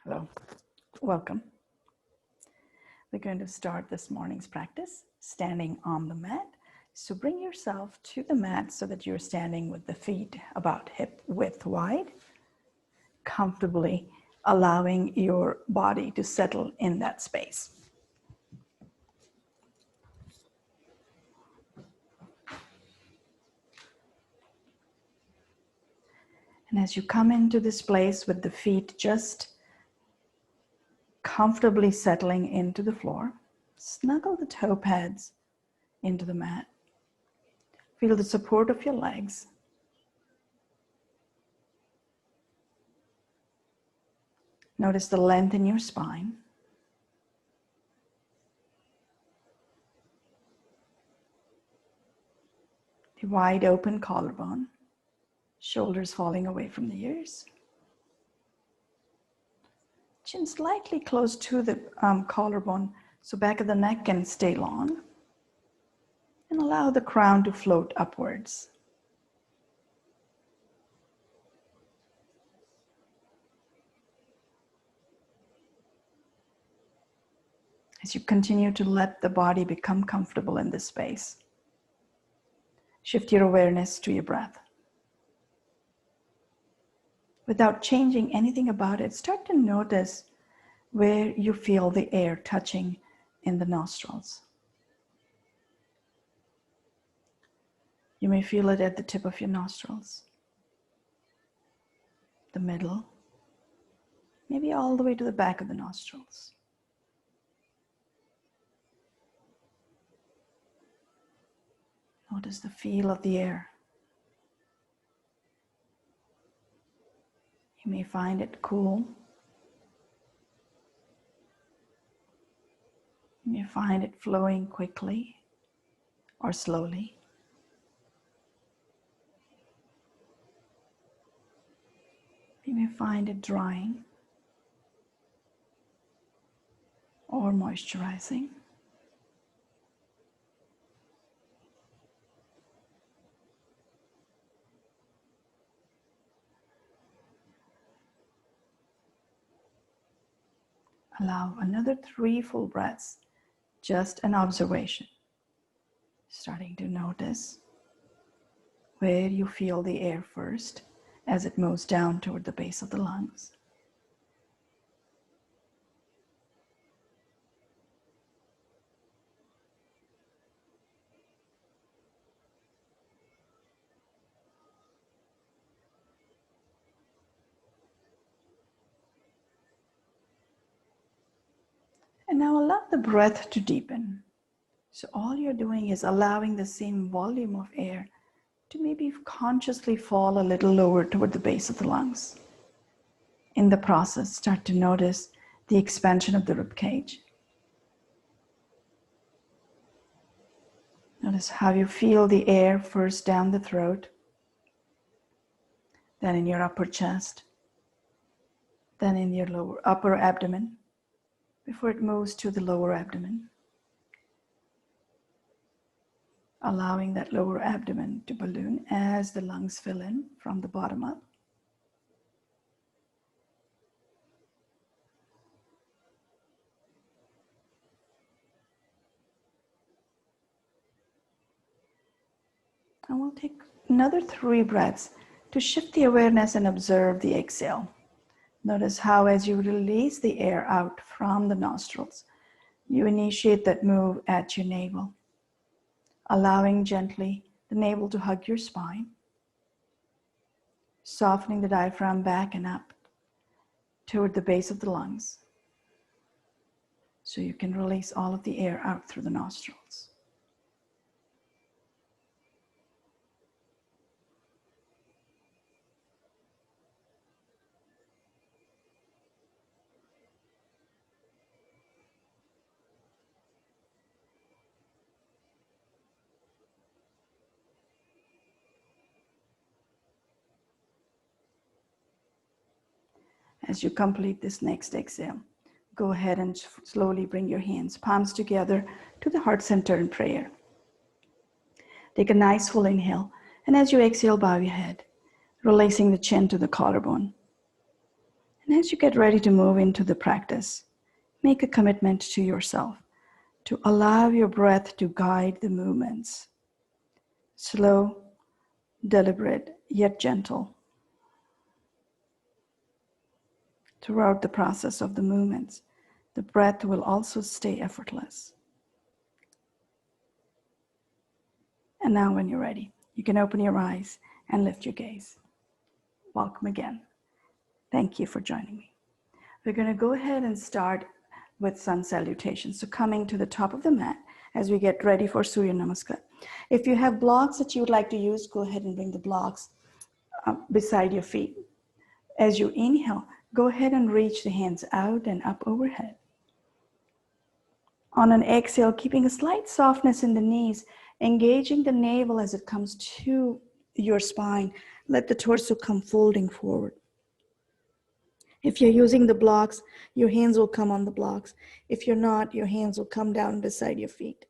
Hello, welcome. We're going to start this morning's practice standing on the mat. So bring yourself to the mat so that you're standing with the feet about hip width wide, comfortably allowing your body to settle in that space. And as you come into this place with the feet just comfortably settling into the floor, snuggle the toe pads into the mat. Feel the support of your legs. Notice the length in your spine. The wide open collarbone, shoulders falling away from the ears. Chin slightly close to the collarbone, so back of the neck can stay long. And allow the crown to float upwards. As you continue to let the body become comfortable in this space, shift your awareness to your breath. Without changing anything about it, start to notice where you feel the air touching in the nostrils. You may feel it at the tip of your nostrils, the middle, maybe all the way to the back of the nostrils. Notice the feel of the air. You may find it cool. You may find it flowing quickly or slowly. You may find it drying or moisturizing. Allow another 3 full breaths, just an observation. Starting to notice where you feel the air first as it moves down toward the base of the lungs. And now allow the breath to deepen. So all you're doing is allowing the same volume of air to maybe consciously fall a little lower toward the base of the lungs. In the process, start to notice the expansion of the rib cage. Notice how you feel the air first down the throat, then in your upper chest, then in your upper abdomen, before it moves to the lower abdomen. Allowing that lower abdomen to balloon as the lungs fill in from the bottom up. And we'll take another 3 breaths to shift the awareness and observe the exhale. Notice how as you release the air out from the nostrils, you initiate that move at your navel, allowing gently the navel to hug your spine, softening the diaphragm back and up toward the base of the lungs, so you can release all of the air out through the nostrils. As you complete this next exhale, go ahead and slowly bring your hands, palms together to the heart center in prayer. Take a nice full inhale, and as you exhale, bow your head, releasing the chin to the collarbone. And as you get ready to move into the practice, make a commitment to yourself to allow your breath to guide the movements. Slow, deliberate, yet gentle. Throughout the process of the movements, the breath will also stay effortless. And now when you're ready, you can open your eyes and lift your gaze. Welcome again. Thank you for joining me. We're going to go ahead and start with sun salutation. So coming to the top of the mat as we get ready for Surya Namaskar. If you have blocks that you would like to use, go ahead and bring the blocks beside your feet. As you inhale, go ahead and reach the hands out and up overhead. On an exhale, keeping a slight softness in the knees, engaging the navel as it comes to your spine. Let the torso come folding forward. If you're using the blocks, your hands will come on the blocks. If you're not, your hands will come down beside your feet.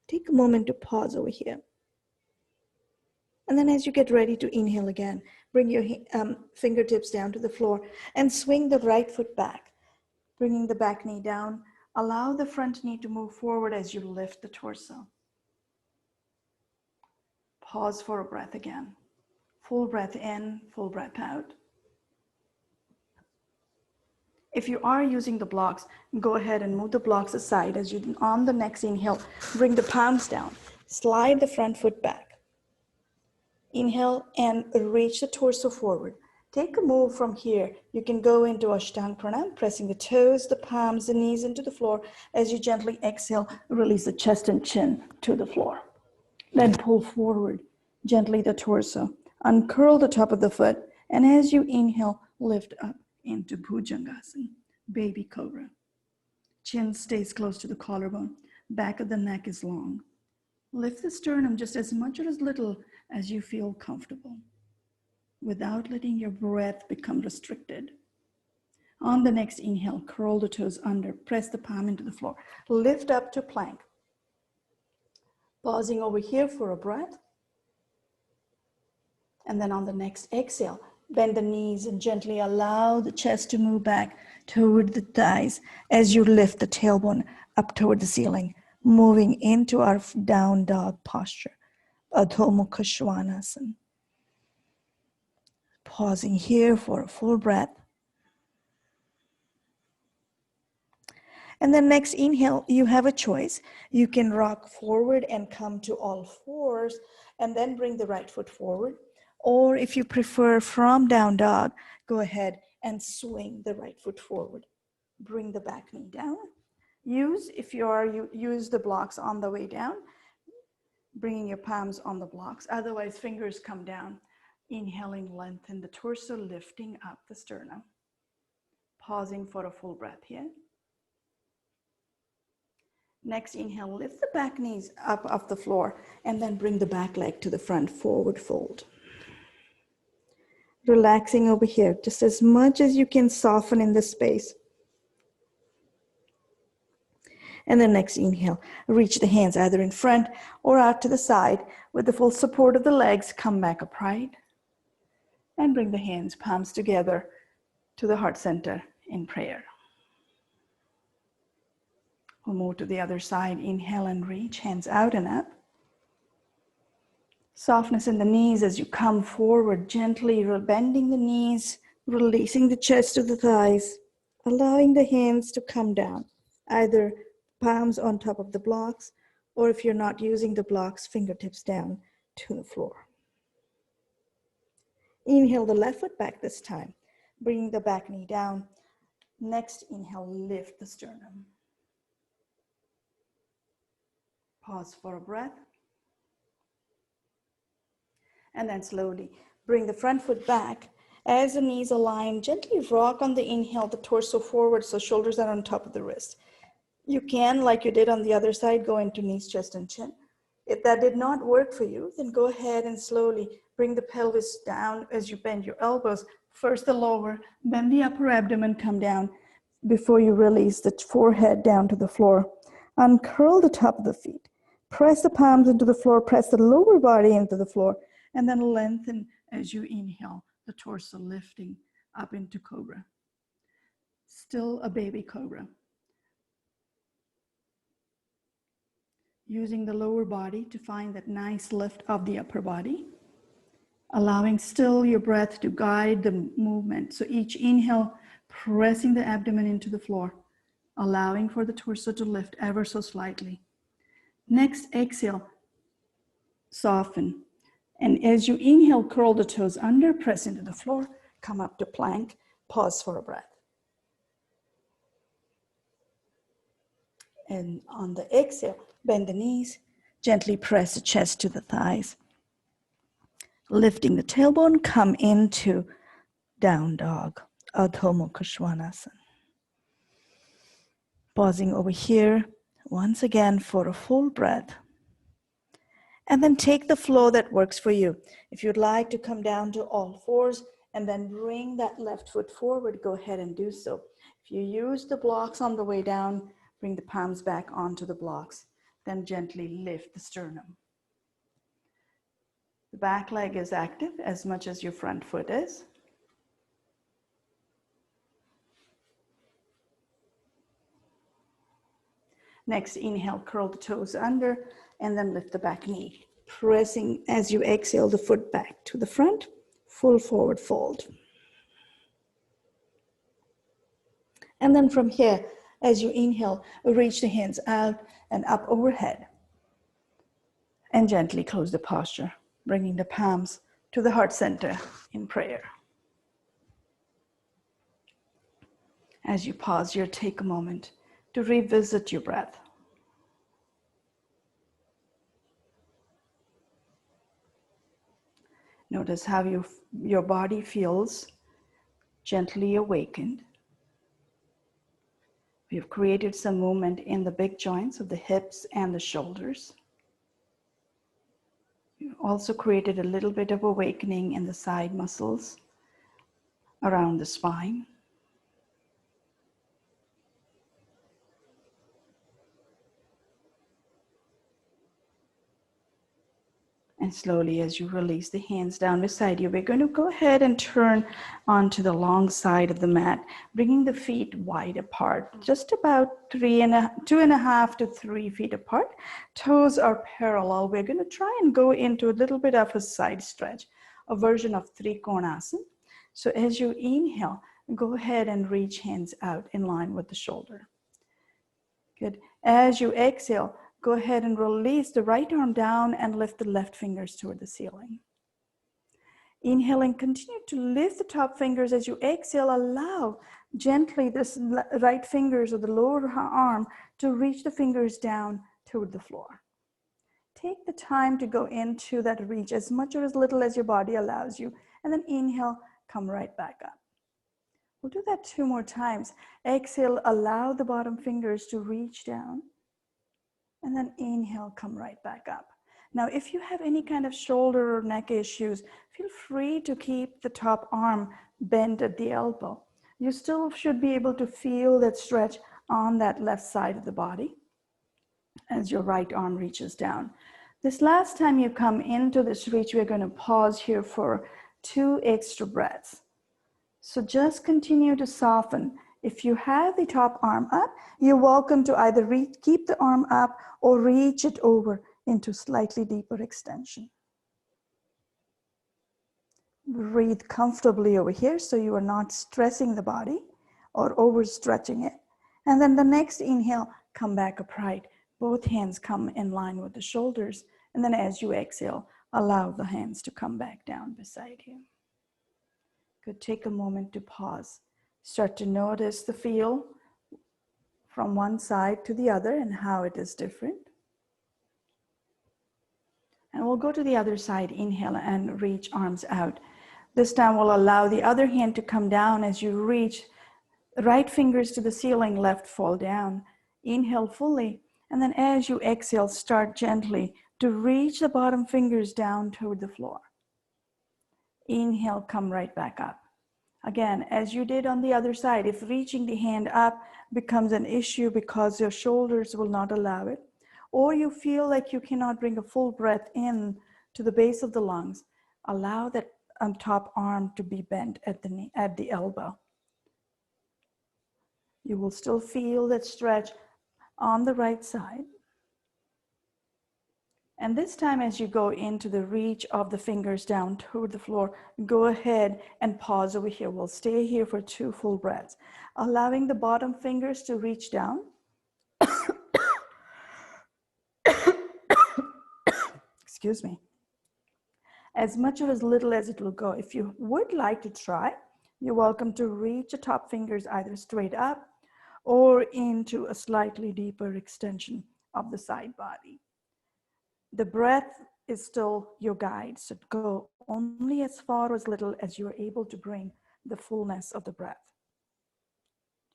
Take a moment to pause over here. And then as you get ready to inhale again, bring your fingertips down to the floor and swing the right foot back, bringing the back knee down. Allow the front knee to move forward as you lift the torso. Pause for a breath again. Full breath in, full breath out. If you are using the blocks, go ahead and move the blocks aside as you, on the next inhale, bring the palms down. Slide the front foot back. Inhale and reach the torso forward. Take a move from here. You can go into Ashtanga Pranam, pressing the toes, the palms, the knees into the floor. As you gently exhale, release the chest and chin to the floor. Then pull forward gently the torso. Uncurl the top of the foot. And as you inhale, lift up into Bhujangasana, baby cobra. Chin stays close to the collarbone. Back of the neck is long. Lift the sternum just as much or as little as you feel comfortable, without letting your breath become restricted. On the next inhale, curl the toes under, press the palm into the floor. Lift up to plank. Pausing over here for a breath. And then on the next exhale, bend the knees and gently allow the chest to move back toward the thighs as you lift the tailbone up toward the ceiling, moving into our down dog posture, Adho Mukha Svanasana. Pausing here for a full breath. And then next inhale, you have a choice. You can rock forward and come to all fours and then bring the right foot forward. Or if you prefer from down dog, go ahead and swing the right foot forward. Bring the back knee down. Use the blocks on the way down, bringing your palms on the blocks. Otherwise, fingers come down. Inhaling, lengthen the torso, lifting up the sternum. Pausing for a full breath here. Next inhale, lift the back knees up off the floor and then bring the back leg to the front, forward fold. Relaxing over here, just as much as you can soften in the space. And then next inhale, reach the hands either in front or out to the side. With the full support of the legs, come back upright. And bring the hands, palms together to the heart center in prayer. We'll move to the other side. Inhale and reach, hands out and up. Softness in the knees as you come forward, gently bending the knees, releasing the chest to the thighs, allowing the hands to come down, either palms on top of the blocks, or if you're not using the blocks, fingertips down to the floor. Inhale the left foot back this time, bringing the back knee down. Next inhale, lift the sternum. Pause for a breath. And then slowly bring the front foot back. As the knees align, gently rock on the inhale, the torso forward so shoulders are on top of the wrist. You can, like you did on the other side, go into knees, chest, and chin. If that did not work for you, then go ahead and slowly bring the pelvis down as you bend your elbows. First the lower, then the upper abdomen come down before you release the forehead down to the floor. Uncurl the top of the feet. Press the palms into the floor, press the lower body into the floor, and then lengthen as you inhale, the torso lifting up into cobra. Still a baby cobra. Using the lower body to find that nice lift of the upper body. Allowing still your breath to guide the movement. So each inhale, pressing the abdomen into the floor, allowing for the torso to lift ever so slightly. Next, exhale, soften. And as you inhale, curl the toes under, press into the floor, come up to plank, pause for a breath. And on the exhale, bend the knees, gently press the chest to the thighs. Lifting the tailbone, come into down dog, Adho Mukha Svanasana. Pausing over here, once again for a full breath. And then take the flow that works for you. If you'd like to come down to all fours and then bring that left foot forward, go ahead and do so. If you use the blocks on the way down, bring the palms back onto the blocks. Then gently lift the sternum. The back leg is active as much as your front foot is. Next, inhale, curl the toes under, and then lift the back knee. Pressing as you exhale the foot back to the front, full forward fold. And then from here, as you inhale, reach the hands out and up overhead. And gently close the posture, bringing the palms to the heart center in prayer. As you pause here, take a moment to revisit your breath. Notice how your body feels gently awakened. We've created some movement in the big joints of the hips and the shoulders. We've also created a little bit of awakening in the side muscles around the spine. And slowly, as you release the hands down beside you, we're going to go ahead and turn onto the long side of the mat, bringing the feet wide apart, just about 2.5 to 3 feet apart. Toes are parallel. We're going to try and go into a little bit of a side stretch, a version of Trikonasana. So as you inhale, go ahead and reach hands out in line with the shoulder. Good. As you exhale, go ahead and release the right arm down and lift the left fingers toward the ceiling. Inhaling, continue to lift the top fingers. As you exhale, allow gently this right fingers or the lower arm to reach the fingers down toward the floor. Take the time to go into that reach as much or as little as your body allows you. And then inhale, come right back up. We'll do that 2 more times. Exhale, allow the bottom fingers to reach down. And then inhale, come right back up. Now, if you have any kind of shoulder or neck issues, feel free to keep the top arm bent at the elbow. You still should be able to feel that stretch on that left side of the body as your right arm reaches down. This last time you come into this reach, we're going to pause here for 2 extra breaths. So just continue to soften. If you have the top arm up, you're welcome to either keep the arm up or reach it over into slightly deeper extension. Breathe comfortably over here so you are not stressing the body or overstretching it. And then the next inhale, come back upright. Both hands come in line with the shoulders. And then as you exhale, allow the hands to come back down beside you. Good. Take a moment to pause. Start to notice the feel from one side to the other and how it is different. And we'll go to the other side. Inhale and reach arms out. This time we'll allow the other hand to come down as you reach. Right fingers to the ceiling, left fall down. Inhale fully. And then as you exhale, start gently to reach the bottom fingers down toward the floor. Inhale, come right back up. Again, as you did on the other side, if reaching the hand up becomes an issue because your shoulders will not allow it, or you feel like you cannot bring a full breath in to the base of the lungs, allow that top arm to be bent at the knee, at the elbow. You will still feel that stretch on the right side. And this time, as you go into the reach of the fingers down toward the floor, go ahead and pause over here. We'll stay here for 2 full breaths, allowing the bottom fingers to reach down. Excuse me. As much or as little as it will go. If you would like to try, you're welcome to reach the top fingers either straight up or into a slightly deeper extension of the side body. The breath is still your guide, so go only as far or as little as you're able to bring the fullness of the breath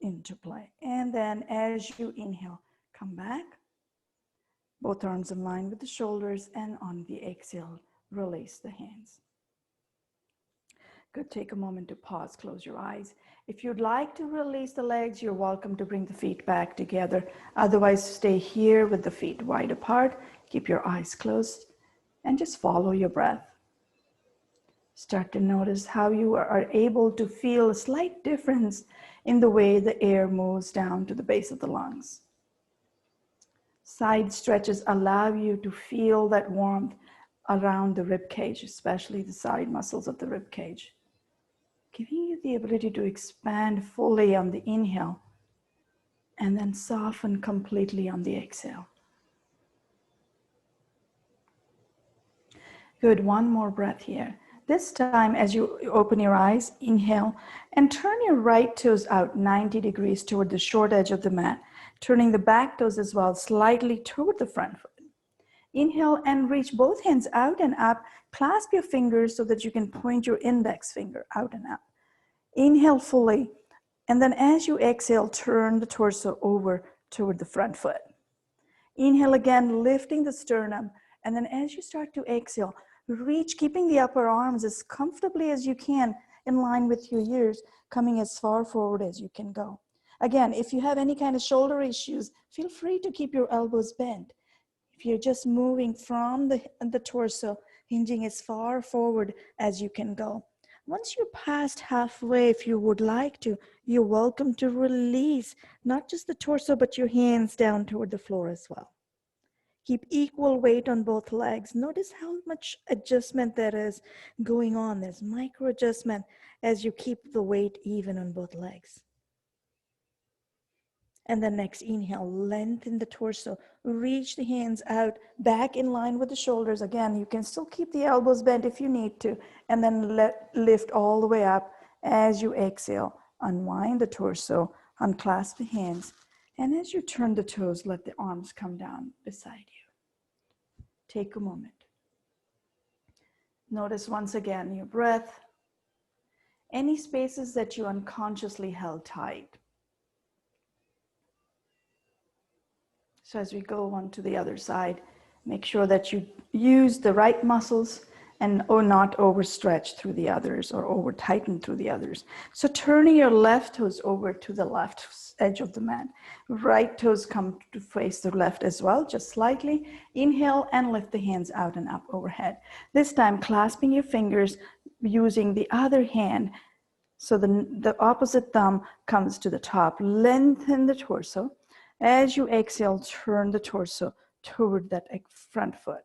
into play. And then as you inhale, come back, both arms in line with the shoulders, and on the exhale, release the hands. Good, take a moment to pause, close your eyes. If you'd like to release the legs, you're welcome to bring the feet back together. Otherwise, stay here with the feet wide apart. Keep your eyes closed and just follow your breath. Start to notice how you are able to feel a slight difference in the way the air moves down to the base of the lungs. Side stretches allow you to feel that warmth around the rib cage, especially the side muscles of the rib cage, giving you the ability to expand fully on the inhale and then soften completely on the exhale. Good, one more breath here. This time, as you open your eyes, inhale and turn your right toes out 90 degrees toward the short edge of the mat, turning the back toes as well slightly toward the front foot. Inhale and reach both hands out and up. Clasp your fingers so that you can point your index finger out and up. Inhale fully, and then as you exhale, turn the torso over toward the front foot. Inhale again, lifting the sternum, and then as you start to exhale, reach, keeping the upper arms as comfortably as you can in line with your ears, coming as far forward as you can go. Again, if you have any kind of shoulder issues, feel free to keep your elbows bent. If you're just moving from the torso, hinging as far forward as you can go. Once you're past halfway, if you would like to, you're welcome to release not just the torso, but your hands down toward the floor as well. Keep equal weight on both legs. Notice how much adjustment there is going on. There's micro adjustment as you keep the weight even on both legs. And then next inhale, lengthen the torso. Reach the hands out, back in line with the shoulders. Again, you can still keep the elbows bent if you need to. And then lift all the way up as you exhale. Unwind the torso, unclasp the hands. And as you turn the toes, let the arms come down beside you. Take a moment. Notice once again your breath. Any spaces that you unconsciously held tight. So as we go on to the other side, make sure that you use the right muscles and not overstretch through the others or over tighten through the others. So turning your left toes over to the left edge of the mat. Right toes come to face the left as well, just slightly. Inhale and lift the hands out and up overhead. This time clasping your fingers using the other hand. So the opposite thumb comes to the top. Lengthen the torso. As you exhale, turn the torso toward that front foot.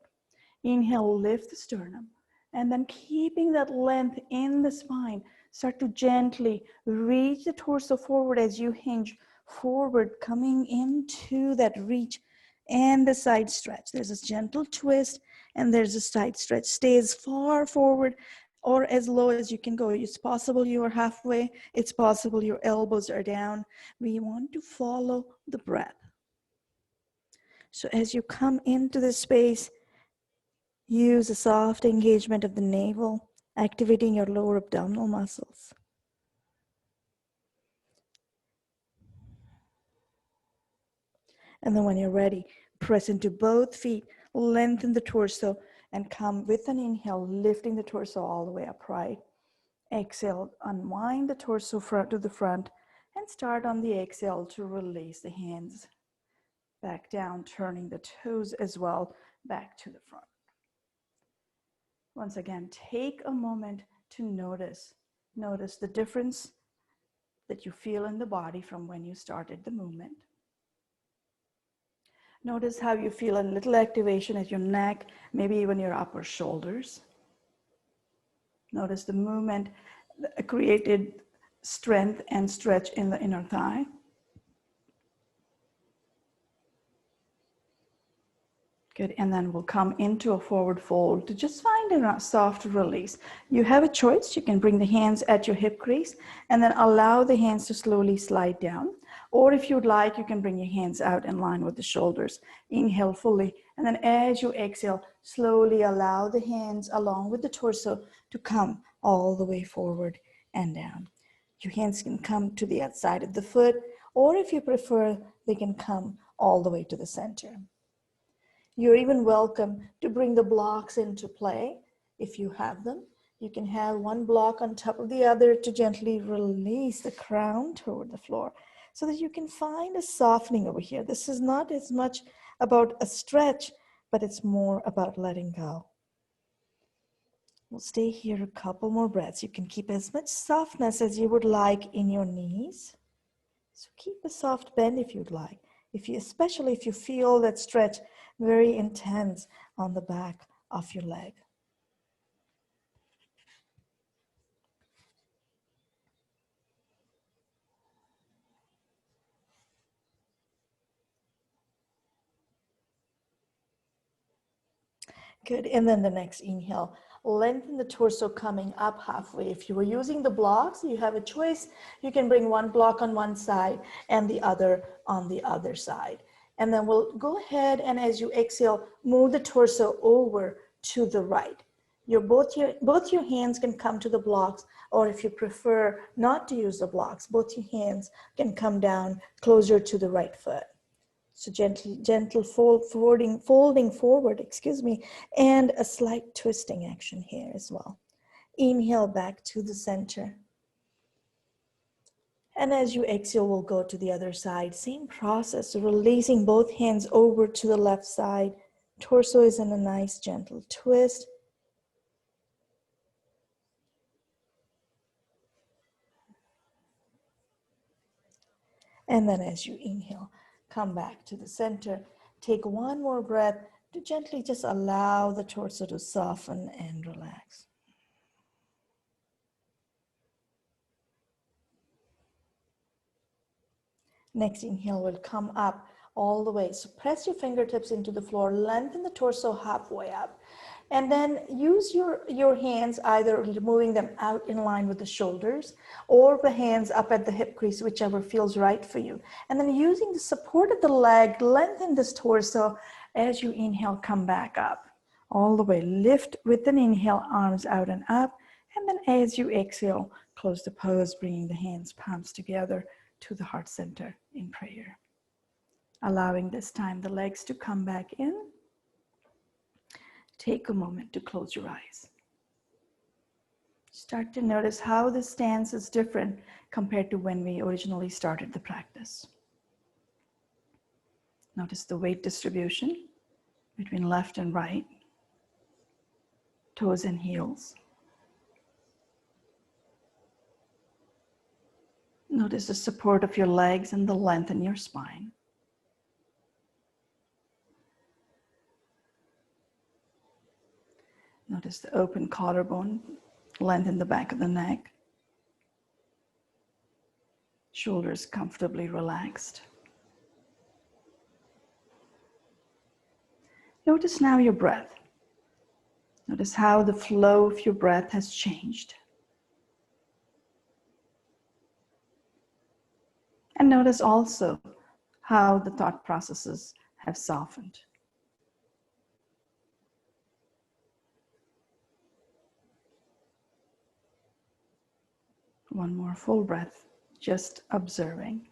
Inhale, lift the sternum. And then keeping that length in the spine, start to gently reach the torso forward as you hinge forward, coming into that reach and the side stretch. There's a gentle twist and there's a side stretch. Stay as far forward or as low as you can go. It's possible you are halfway. It's possible your elbows are down. We want to follow the breath. So as you come into the space, use a soft engagement of the navel, activating your lower abdominal muscles. And then when you're ready, press into both feet, lengthen the torso, and come with an inhale, lifting the torso all the way upright. Exhale, unwind the torso front to the front, and start on the exhale to release the hands back down, turning the toes as well back to the front. Once again, take a moment to notice the difference that you feel in the body from when you started the movement. Notice how you feel a little activation at your neck, maybe even your upper shoulders. Notice the movement created strength and stretch in the inner thigh. Good, and then we'll come into a forward fold to just find a soft release. You have a choice. You can bring the hands at your hip crease and then allow the hands to slowly slide down. Or if you'd like, you can bring your hands out in line with the shoulders. Inhale fully, and then as you exhale, slowly allow the hands along with the torso to come all the way forward and down. Your hands can come to the outside of the foot, or if you prefer, they can come all the way to the center. You're even welcome to bring the blocks into play if you have them. You can have one block on top of the other to gently release the crown toward the floor so that you can find a softening over here. This is not as much about a stretch, but it's more about letting go. We'll stay here a couple more breaths. You can keep as much softness as you would like in your knees. So keep a soft bend if you'd like. Especially if you feel that stretch very intense on the back of your leg. Good, and then the next inhale, lengthen the torso coming up halfway. If you were using the blocks, you have a choice. You can bring one block on one side and the other on the other side. And then we'll go ahead and as you exhale, move the torso over to the right. Both your hands can come to the blocks, or if you prefer not to use the blocks, both your hands can come down closer to the right foot. So gentle folding forward, and a slight twisting action here as well. Inhale back to the center. And as you exhale, we'll go to the other side. Same process, releasing both hands over to the left side. Torso is in a nice gentle twist. And then as you inhale, come back to the center. Take one more breath to gently just allow the torso to soften and relax. Next inhale will come up all the way. So press your fingertips into the floor, lengthen the torso halfway up. And then use your hands, either moving them out in line with the shoulders or the hands up at the hip crease, whichever feels right for you. And then using the support of the leg, lengthen this torso. As you inhale, come back up. All the way, lift with an inhale, arms out and up. And then as you exhale, close the pose, bringing the hands, palms together to the heart center in prayer. Allowing this time the legs to come back in. Take a moment to close your eyes. Start to notice how the stance is different compared to when we originally started the practice. Notice the weight distribution between left and right, toes and heels. Notice the support of your legs and the length in your spine. Notice the open collarbone, length in the back of the neck. Shoulders comfortably relaxed. Notice now your breath. Notice how the flow of your breath has changed. And notice also how the thought processes have softened. One more full breath, just observing.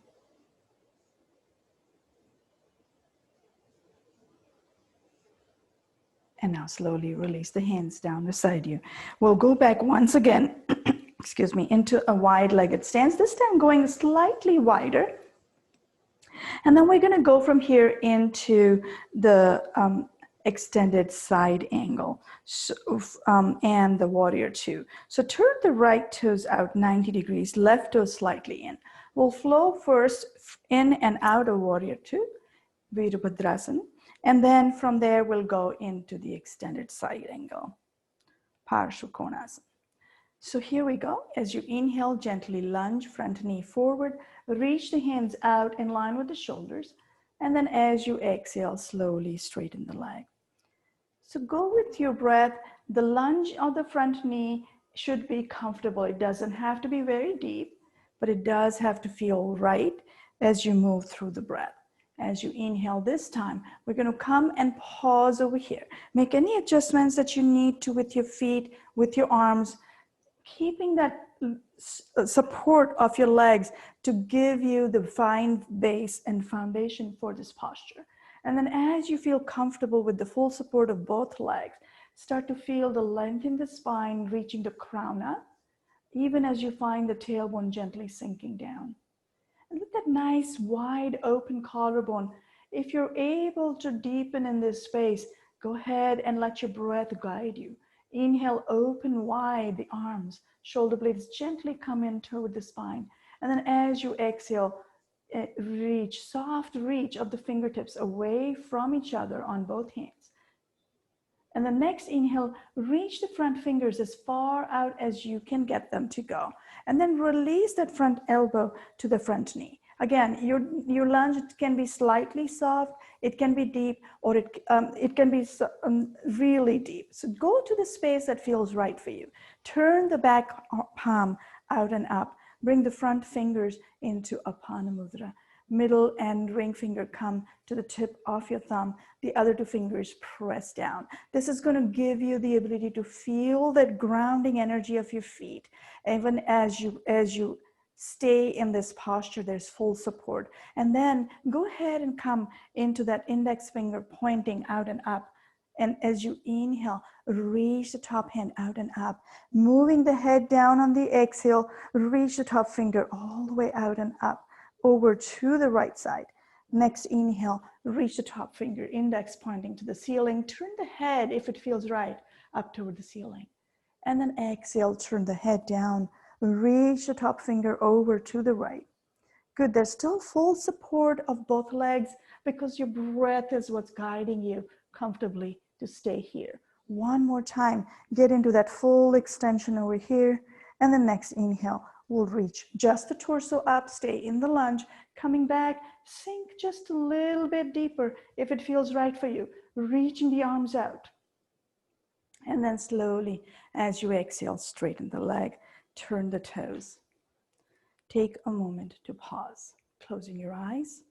And now slowly release the hands down beside you. We'll go back once again, into a wide-legged stance, this time going slightly wider. And then we're gonna go from here into the extended side angle, so, and the warrior two. So turn the right toes out 90 degrees, left toes slightly in. We'll flow first in and out of warrior two, Virabhadrasana, and then from there we'll go into the extended side angle, Parshvakonasana. So here we go. As you inhale, gently lunge, front knee forward, reach the hands out in line with the shoulders, and then as you exhale, slowly straighten the leg. So go with your breath. The lunge of the front knee should be comfortable. It doesn't have to be very deep, but it does have to feel right as you move through the breath. As you inhale this time, we're going to come and pause over here. Make any adjustments that you need to with your feet, with your arms, keeping that support of your legs to give you the fine base and foundation for this posture. And then as you feel comfortable with the full support of both legs, start to feel the length in the spine reaching the crown up, even as you find the tailbone gently sinking down. And with that nice wide open collarbone, if you're able to deepen in this space, go ahead and let your breath guide you. Inhale, open wide the arms, shoulder blades gently come in toward the spine. And then as you exhale, reach, soft reach of the fingertips away from each other on both hands. And the next inhale, reach the front fingers as far out as you can get them to go. And then release that front elbow to the front knee. Again, your lunge can be slightly soft, it can be deep, or it can be really deep. So go to the space that feels right for you. Turn the back palm out and up. Bring the front fingers into Apana Mudra. Middle and ring finger come to the tip of your thumb. The other two fingers press down. This is going to give you the ability to feel that grounding energy of your feet. Even as you stay in this posture, there's full support. And then go ahead and come into that index finger pointing out and up. And as you inhale, reach the top hand out and up, moving the head down on the exhale, reach the top finger all the way out and up, over to the right side. Next inhale, reach the top finger, index pointing to the ceiling. Turn the head, if it feels right, up toward the ceiling. And then exhale, turn the head down, reach the top finger over to the right. Good, there's still full support of both legs because your breath is what's guiding you comfortably to stay here. One more time, get into that full extension over here. And the next inhale, we'll reach just the torso up, stay in the lunge, coming back, sink just a little bit deeper if it feels right for you, reaching the arms out. And then slowly, as you exhale, straighten the leg, turn the toes. Take a moment to pause, closing your eyes,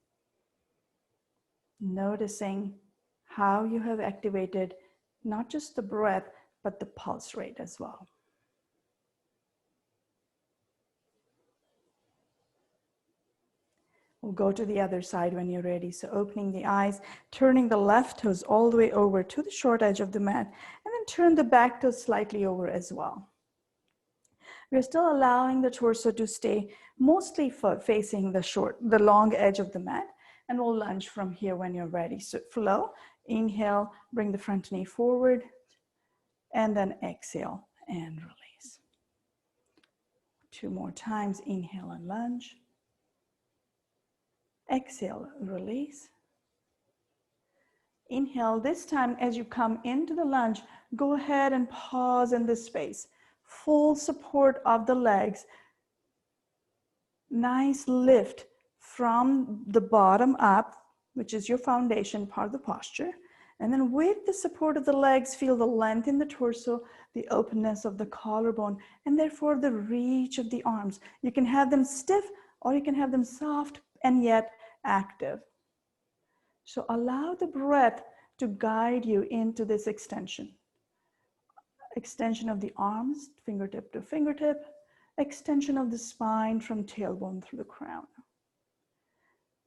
noticing how you have activated not just the breath, but the pulse rate as well. We'll go to the other side when you're ready. So opening the eyes, turning the left toes all the way over to the short edge of the mat, and then turn the back toes slightly over as well. We're still allowing the torso to stay mostly facing the long edge of the mat, and we'll lunge from here when you're ready. So flow, inhale, bring the front knee forward, and then exhale and release. 2 more times, inhale and lunge. Exhale, release. Inhale, this time as you come into the lunge, go ahead and pause in this space. Full support of the legs. Nice lift from the bottom up, which is your foundation part of the posture. And then with the support of the legs, feel the length in the torso, the openness of the collarbone, and therefore the reach of the arms. You can have them stiff or you can have them soft and yet active. So allow the breath to guide you into this extension. Extension of the arms, fingertip to fingertip. Extension of the spine from tailbone through the crown.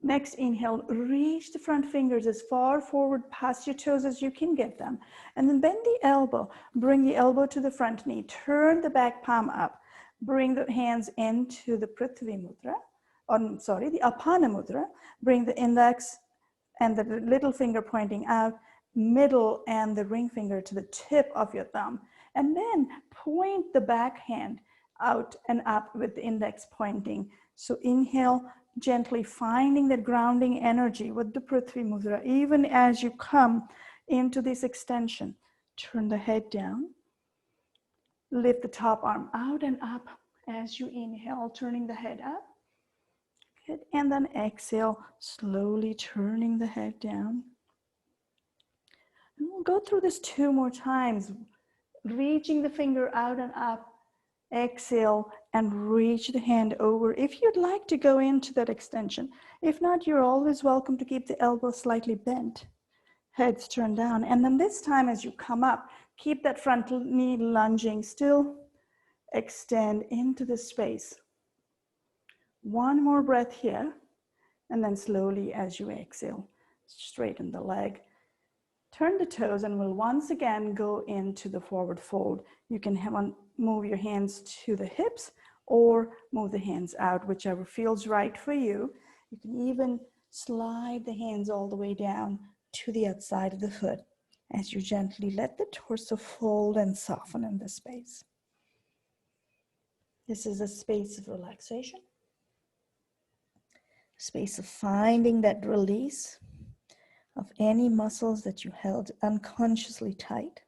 Next inhale, reach the front fingers as far forward past your toes as you can get them. And then bend the elbow, bring the elbow to the front knee, turn the back palm up, bring the hands into the Prithvi Mudra, the Apana Mudra, bring the index and the little finger pointing out, middle and the ring finger to the tip of your thumb. And then point the back hand out and up with the index pointing. So inhale, gently finding that grounding energy with the Prithvi Mudra, even as you come into this extension. Turn the head down. Lift the top arm out and up as you inhale, turning the head up. Good. And then exhale, slowly turning the head down. And we'll go through this 2 more times, reaching the finger out and up. Exhale and reach the hand over if you'd like to go into that extension. If not, you're always welcome to keep the elbows slightly bent. Heads turned down. And then this time as you come up, keep that front knee lunging. Still extend into the space. One more breath here. And then slowly as you exhale, straighten the leg. Turn the toes and we'll once again go into the forward fold. You can move your hands to the hips or move the hands out, whichever feels right for you. You can even slide the hands all the way down to the outside of the foot as you gently let the torso fold and soften in the space. This is a space of relaxation, a space of finding that release of any muscles that you held unconsciously tight.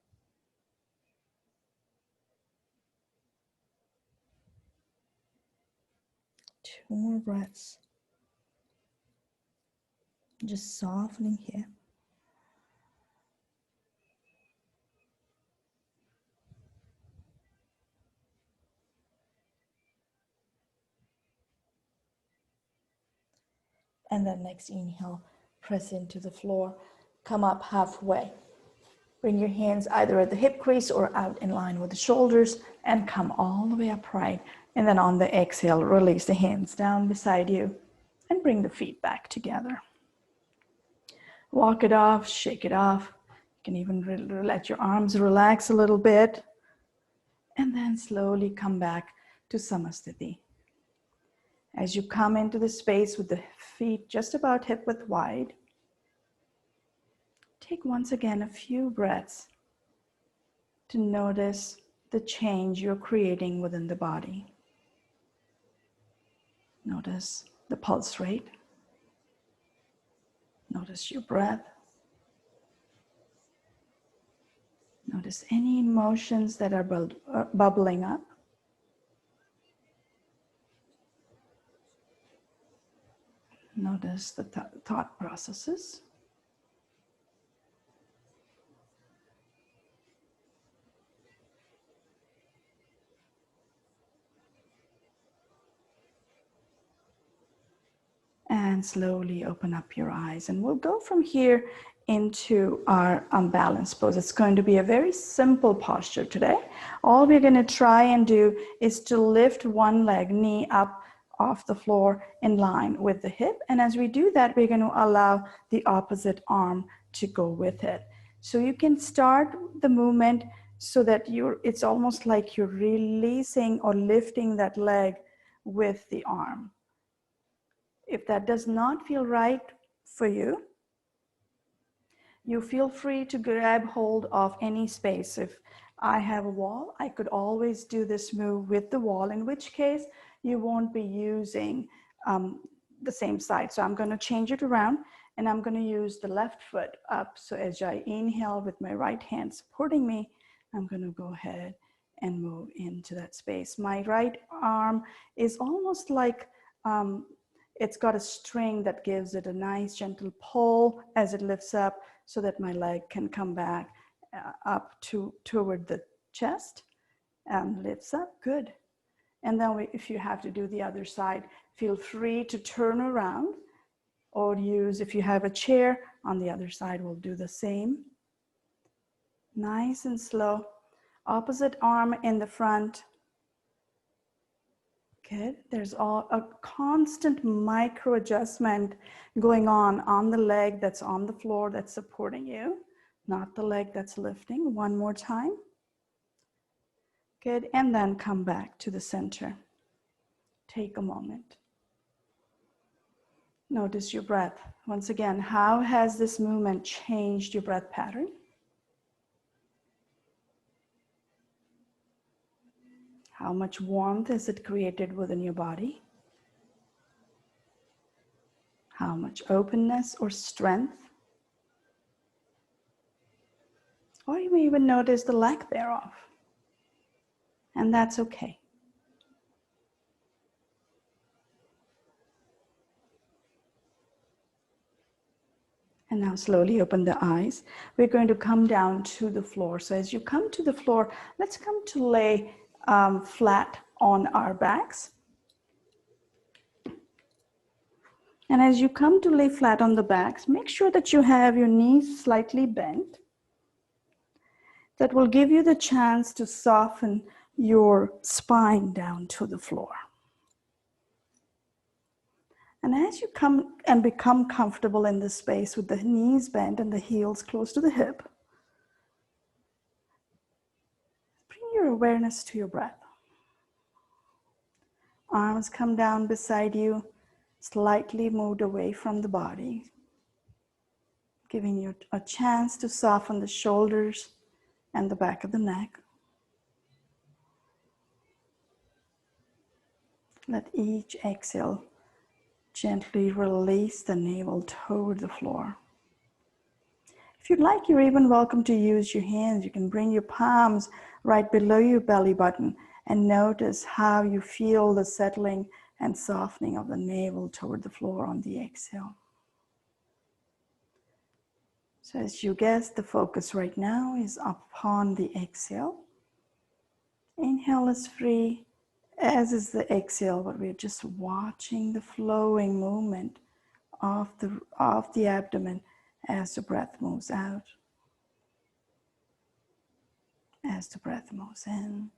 Two more breaths. Just softening here. And then next inhale, press into the floor, come up halfway. Bring your hands either at the hip crease or out in line with the shoulders and come all the way upright. And then on the exhale, release the hands down beside you and bring the feet back together. Walk it off, shake it off. You can even let your arms relax a little bit. And then slowly come back to Samasthiti. As you come into the space with the feet just about hip width wide, take once again a few breaths to notice the change you're creating within the body. Notice the pulse rate. Notice your breath. Notice any emotions that are bubbling up. Notice the thought processes. And slowly open up your eyes. And we'll go from here into our unbalanced pose. It's going to be a very simple posture today. All we're going to try and do is to lift one leg, knee up off the floor in line with the hip. And as we do that, we're going to allow the opposite arm to go with it. So you can start the movement so that it's almost like you're releasing or lifting that leg with the arm. If that does not feel right for you, you feel free to grab hold of any space. If I have a wall, I could always do this move with the wall, in which case you won't be using the same side. So I'm going to change it around and I'm going to use the left foot up. So as I inhale with my right hand supporting me, I'm going to go ahead and move into that space. My right arm is almost like it's got a string that gives it a nice gentle pull as it lifts up so that my leg can come back up toward the chest and lifts up. Good. And then if you have to do the other side, feel free to turn around or use, if you have a chair on the other side, we'll do the same. Nice and slow. Opposite arm in the front. Good. There's a constant micro adjustment going on the leg that's on the floor that's supporting you, not the leg that's lifting. One more time. Good. And then come back to the center. Take a moment. Notice your breath. Once again, how has this movement changed your breath pattern? How much warmth has it created within your body? How much openness or strength? Or you may even notice the lack thereof. And that's okay. And now slowly open the eyes. We're going to come down to the floor. So as you come to the floor, let's come to lay flat on our backs. And as you come to lay flat on the backs, make sure that you have your knees slightly bent. That will give you the chance to soften your spine down to the floor. And as you come and become comfortable in this space with the knees bent and the heels close to the hip, bring your awareness to your breath. Arms come down beside you, slightly moved away from the body, giving you a chance to soften the shoulders and the back of the neck. Let each exhale gently release the navel toward the floor. If you'd like, you're even welcome to use your hands. You can bring your palms right below your belly button and notice how you feel the settling and softening of the navel toward the floor on the exhale. So as you guess, the focus right now is upon the exhale. Inhale is free, as is the exhale, but we're just watching the flowing movement of the abdomen as the breath moves out, as the breath moves in.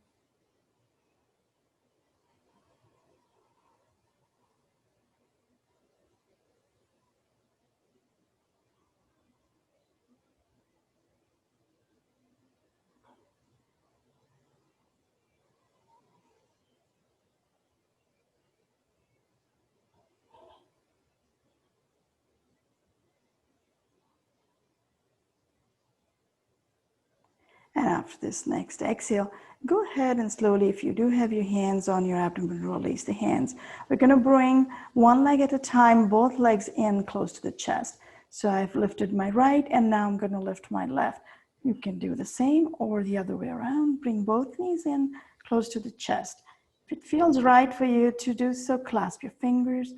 And after this next exhale, go ahead and slowly, if you do have your hands on your abdomen, release the hands. We're going to bring one leg at a time, both legs in close to the chest. So I've lifted my right, and now I'm going to lift my left. You can do the same or the other way around. Bring both knees in close to the chest. If it feels right for you to do so, clasp your fingers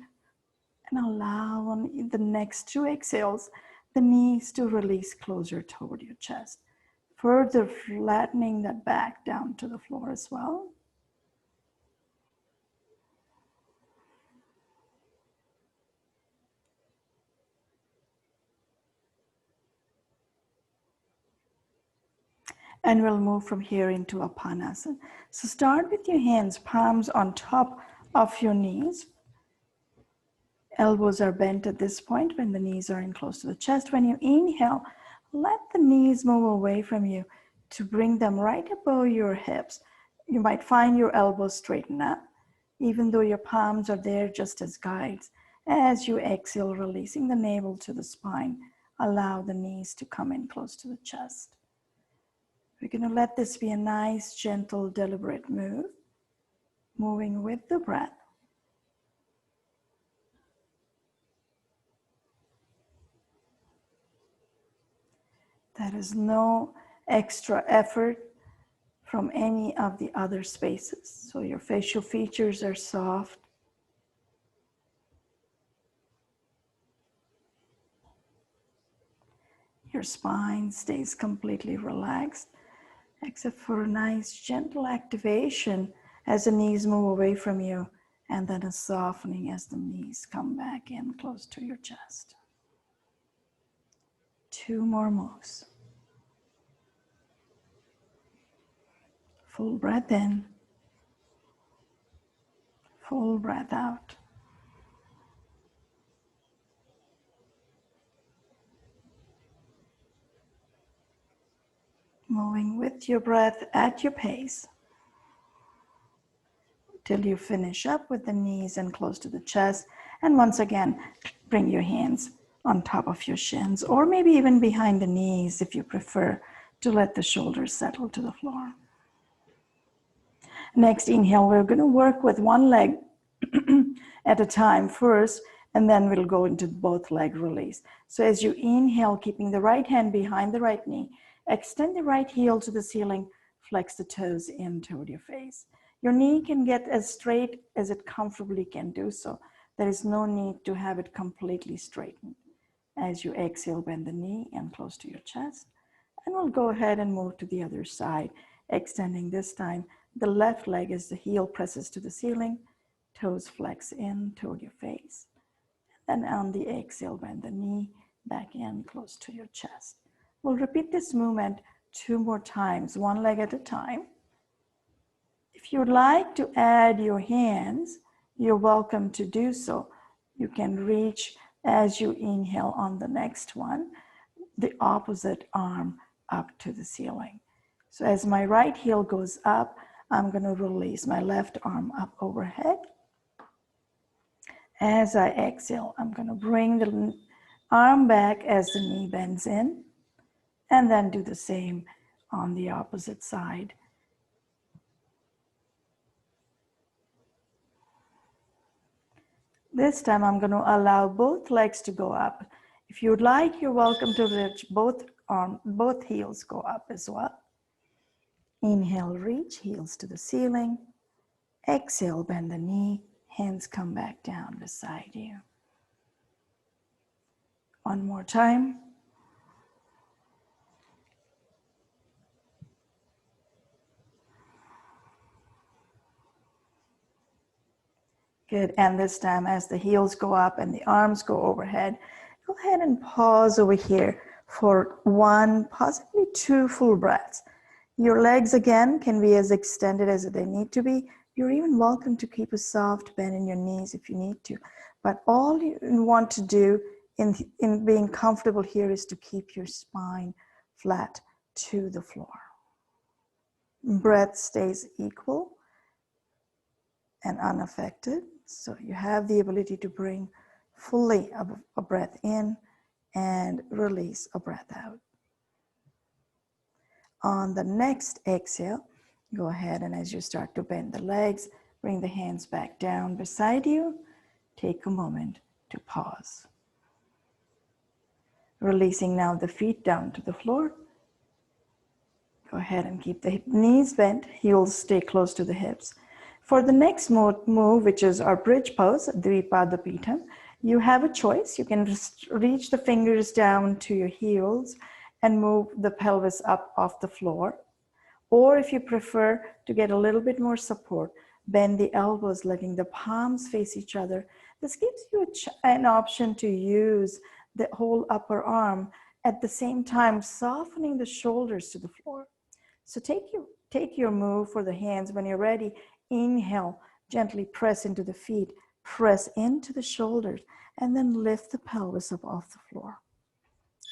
and allow on the next two exhales, the knees to release closer toward your chest. Further flattening that back down to the floor as well. And we'll move from here into Apanasana. So start with your hands, palms on top of your knees. Elbows are bent at this point when the knees are in close to the chest. When you inhale, let the knees move away from you to bring them right above your hips. You might find your elbows straighten up, even though your palms are there just as guides. As you exhale, releasing the navel to the spine, allow the knees to come in close to the chest. We're going to let this be a nice, gentle, deliberate move, moving with the breath. There is no extra effort from any of the other spaces. So your facial features are soft. Your spine stays completely relaxed, except for a nice gentle activation as the knees move away from you, and then a softening as the knees come back in close to your chest. 2 more moves. Full breath in, full breath out. Moving with your breath at your pace till you finish up with the knees and close to the chest. And once again, bring your hands on top of your shins, or maybe even behind the knees if you prefer to let the shoulders settle to the floor. Next, inhale, we're going to work with one leg at a time first, and then we'll go into both leg release. So as you inhale, keeping the right hand behind the right knee, extend the right heel to the ceiling, flex the toes in toward your face. Your knee can get as straight as it comfortably can do so. There is no need to have it completely straightened. As you exhale, bend the knee and close to your chest. And we'll go ahead and move to the other side, extending this time the left leg as the heel presses to the ceiling, toes flex in toward your face. And on the exhale, bend the knee back in close to your chest. We'll repeat this movement 2 more times, one leg at a time. If you'd like to add your hands, you're welcome to do so. You can reach as you inhale on the next one, the opposite arm up to the ceiling. So as my right heel goes up, I'm going to release my left arm up overhead. As I exhale, I'm going to bring the arm back as the knee bends in, and then do the same on the opposite side. This time I'm going to allow both legs to go up. If you'd like, you're welcome to reach both heels go up as well. Inhale, reach, heels to the ceiling. Exhale, bend the knee, hands come back down beside you. One more time. Good, and this time as the heels go up and the arms go overhead, go ahead and pause over here for 1, possibly 2 full breaths. Your legs again can be as extended as they need to be. You're even welcome to keep a soft bend in your knees if you need to. But all you want to do in being comfortable here is to keep your spine flat to the floor. Breath stays equal and unaffected. So you have the ability to bring fully a breath in and release a breath out. On the next exhale, go ahead and as you start to bend the legs, bring the hands back down beside you. Take a moment to pause. Releasing now the feet down to the floor. Go ahead and keep the knees bent, heels stay close to the hips. For the next move, which is our bridge pose, Dvipadapitham, you have a choice. You can just reach the fingers down to your heels and move the pelvis up off the floor. Or if you prefer to get a little bit more support, bend the elbows, letting the palms face each other. This gives you an option to use the whole upper arm at the same time, softening the shoulders to the floor. So take your move for the hands. When you're ready, inhale, gently press into the feet, press into the shoulders, and then lift the pelvis up off the floor.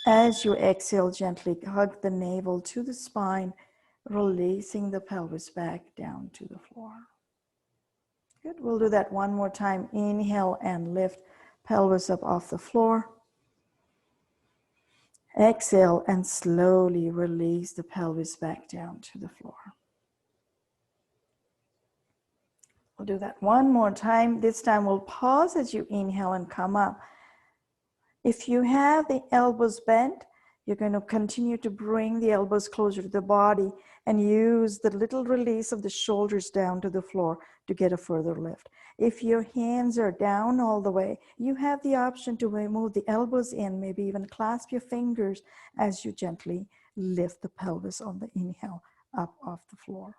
As you exhale, gently hug the navel to the spine, releasing the pelvis back down to the floor. Good, we'll do that one more time. Inhale and lift pelvis up off the floor. Exhale and slowly release the pelvis back down to the floor. We'll do that one more time. This time we'll pause as you inhale and come up. If you have the elbows bent, you're going to continue to bring the elbows closer to the body and use the little release of the shoulders down to the floor to get a further lift. If your hands are down all the way, you have the option to move the elbows in, maybe even clasp your fingers as you gently lift the pelvis on the inhale up off the floor.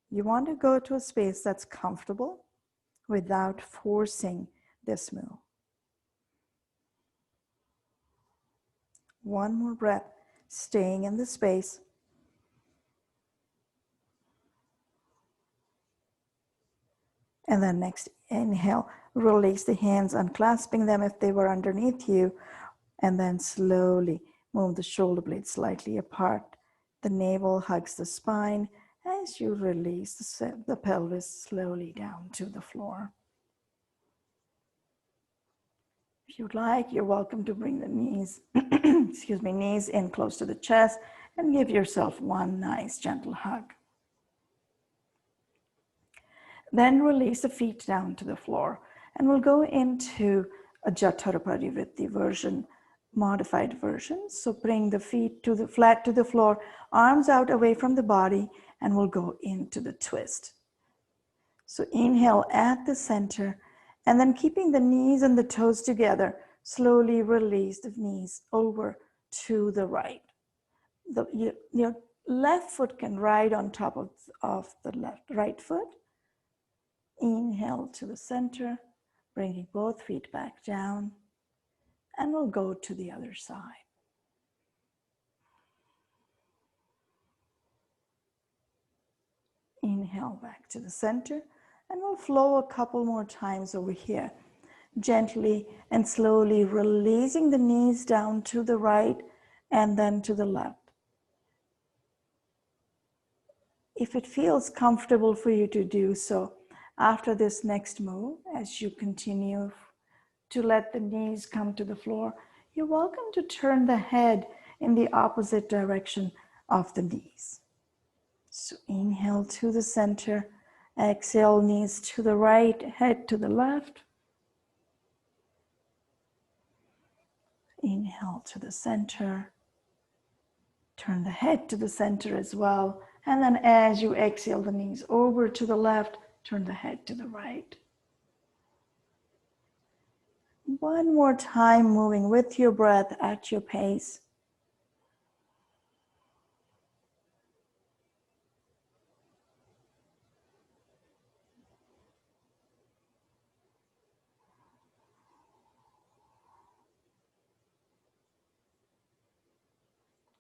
You want to go to a space that's comfortable without forcing this move. One more breath, staying in the space. And then next inhale, release the hands, unclasping them if they were underneath you. And then slowly move the shoulder blades slightly apart. The navel hugs the spine as you release the pelvis slowly down to the floor. If you'd like, you're welcome to bring the knees, excuse me, knees in close to the chest and give yourself one nice gentle hug. Then release the feet down to the floor, and we'll go into a Jatara Parivritti version, modified version. So bring the feet to the flat to the floor, arms out away from the body, and we'll go into the twist. So inhale at the center, and then keeping the knees and the toes together, slowly release the knees over to the right. Your left foot can ride on top of the right foot. Inhale to the center, bringing both feet back down, and we'll go to the other side. Inhale back to the center, and we'll flow a couple more times over here. Gently and slowly releasing the knees down to the right and then to the left. If it feels comfortable for you to do so, after this next move, as you continue to let the knees come to the floor, you're welcome to turn the head in the opposite direction of the knees. So inhale to the center, exhale, knees to the right, head to the left. Inhale to the center, turn the head to the center as well. And then as you exhale the knees over to the left, turn the head to the right. One more time, moving with your breath at your pace.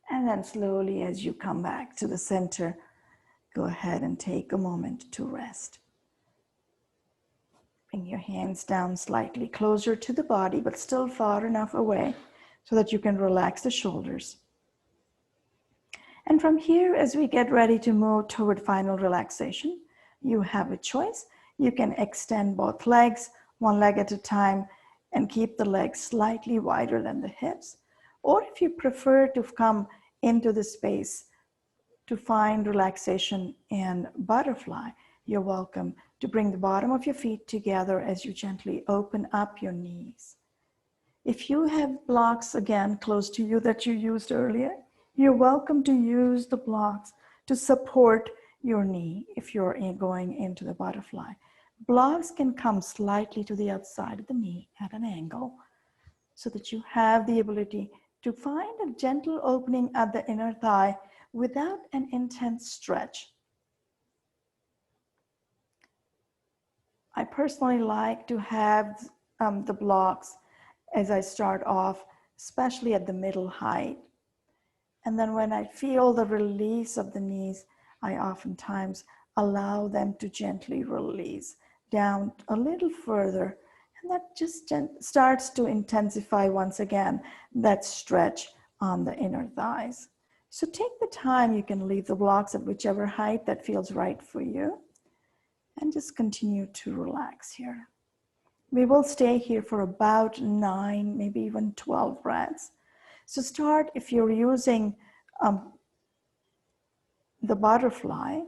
And then slowly, as you come back to the center, go ahead and take a moment to rest. Bring your hands down slightly closer to the body, but still far enough away so that you can relax the shoulders. And from here, as we get ready to move toward final relaxation, you have a choice. You can extend both legs, one leg at a time, and keep the legs slightly wider than the hips. Or if you prefer to come into the space to find relaxation in butterfly, you're welcome to bring the bottom of your feet together as you gently open up your knees. If you have blocks again close to you that you used earlier, you're welcome to use the blocks to support your knee if you're going into the butterfly. Blocks can come slightly to the outside of the knee at an angle so that you have the ability to find a gentle opening at the inner thigh without an intense stretch. I personally like to have the blocks as I start off, especially at the middle height. And then when I feel the release of the knees, I oftentimes allow them to gently release down a little further. And that just starts to intensify once again that stretch on the inner thighs. So take the time, you can leave the blocks at whichever height that feels right for you. And just continue to relax here. We will stay here for about 9, maybe even 12 breaths. So start, if you're using the butterfly,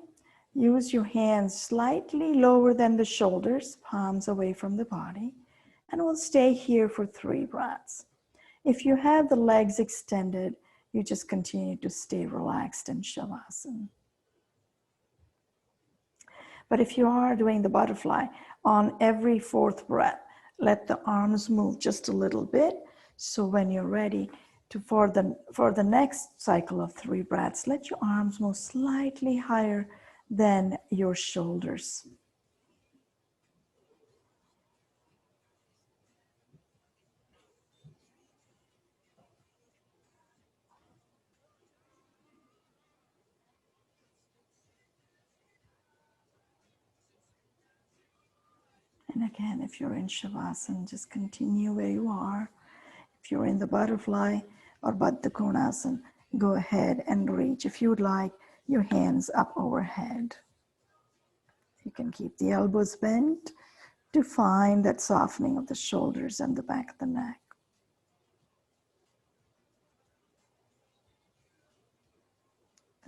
use your hands slightly lower than the shoulders, palms away from the body, and we'll stay here for 3 breaths. If you have the legs extended, you just continue to stay relaxed in Shavasana. But if you are doing the butterfly, on every 4th breath, let the arms move just a little bit. So when you're ready for the next cycle of 3 breaths, let your arms move slightly higher than your shoulders. And again, if you're in Shavasana, just continue where you are. If you're in the butterfly or Baddha Konasana, go ahead and reach, if you would like, your hands up overhead. You can keep the elbows bent to find that softening of the shoulders and the back of the neck.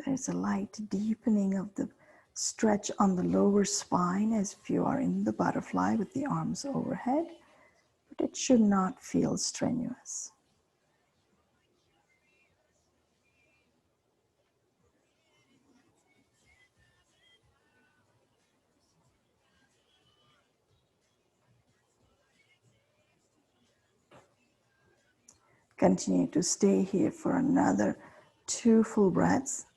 There's a light deepening of the stretch on the lower spine as if you are in the butterfly with the arms overhead, but it should not feel strenuous. Continue to stay here for another 2 full breaths.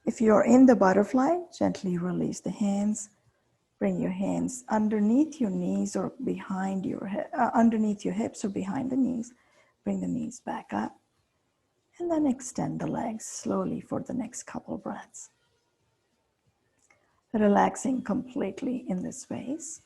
If you're in the butterfly, gently release the hands. Bring your hands underneath your knees or behind your underneath your hips or behind the knees. Bring the knees back up. And then extend the legs slowly for the next couple breaths. Relaxing completely in this space.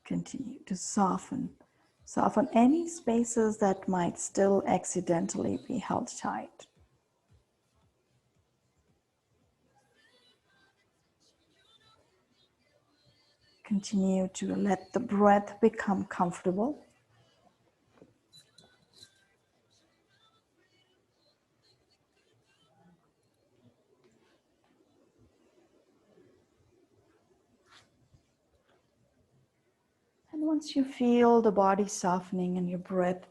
Continue to soften. Soften any spaces that might still accidentally be held tight. Continue to let the breath become comfortable. And once you feel the body softening and your breath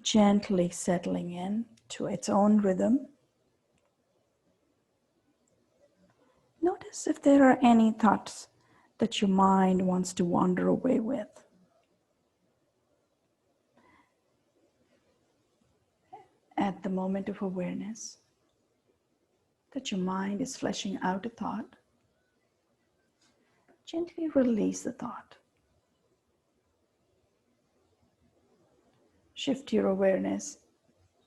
gently settling in to its own rhythm, notice if there are any thoughts that your mind wants to wander away with. At the moment of awareness that your mind is fleshing out a thought, gently release the thought. Shift your awareness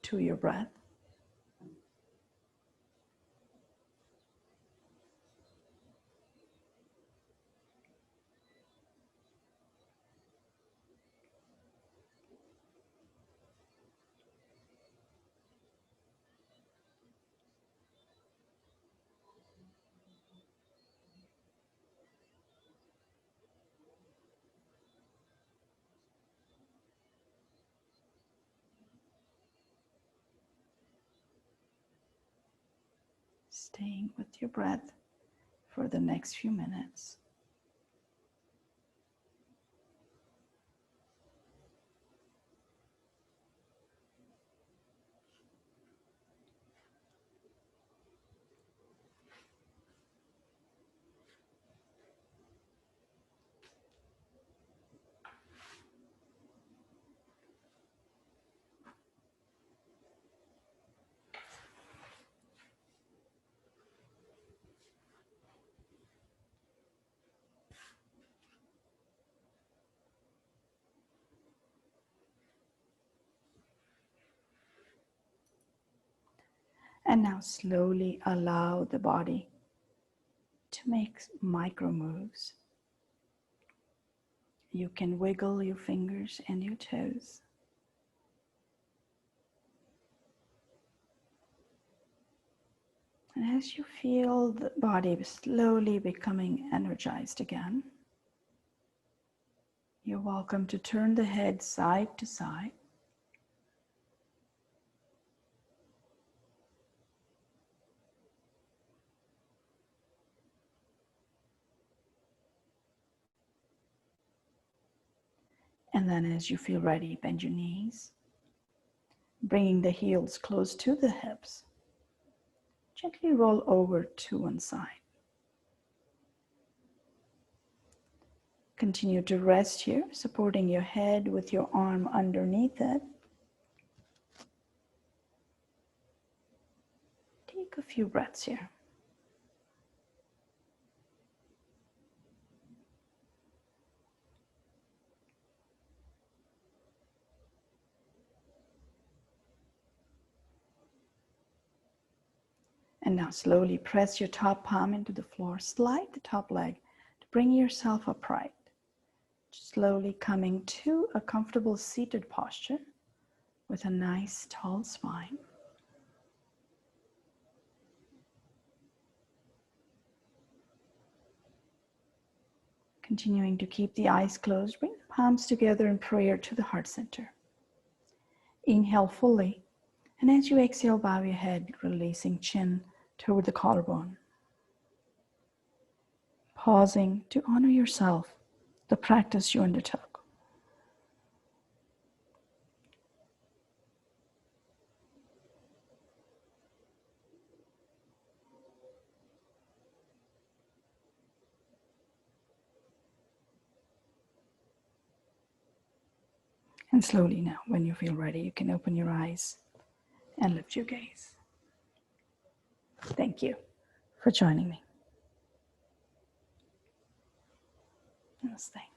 to your breath. Staying with your breath for the next few minutes. And now slowly allow the body to make micro moves. You can wiggle your fingers and your toes. And as you feel the body slowly becoming energized again, you're welcome to turn the head side to side. And then as you feel ready, bend your knees, bringing the heels close to the hips. Gently roll over to one side. Continue to rest here, supporting your head with your arm underneath it. Take a few breaths here. And now slowly press your top palm into the floor. Slide the top leg to bring yourself upright. Slowly coming to a comfortable seated posture with a nice tall spine. Continuing to keep the eyes closed, bring the palms together in prayer to the heart center. Inhale fully, and as you exhale, bow your head, releasing chin toward the collarbone. Pausing to honor yourself, the practice you undertook. And slowly now, when you feel ready, you can open your eyes and lift your gaze. Thank you for joining me. Namaste.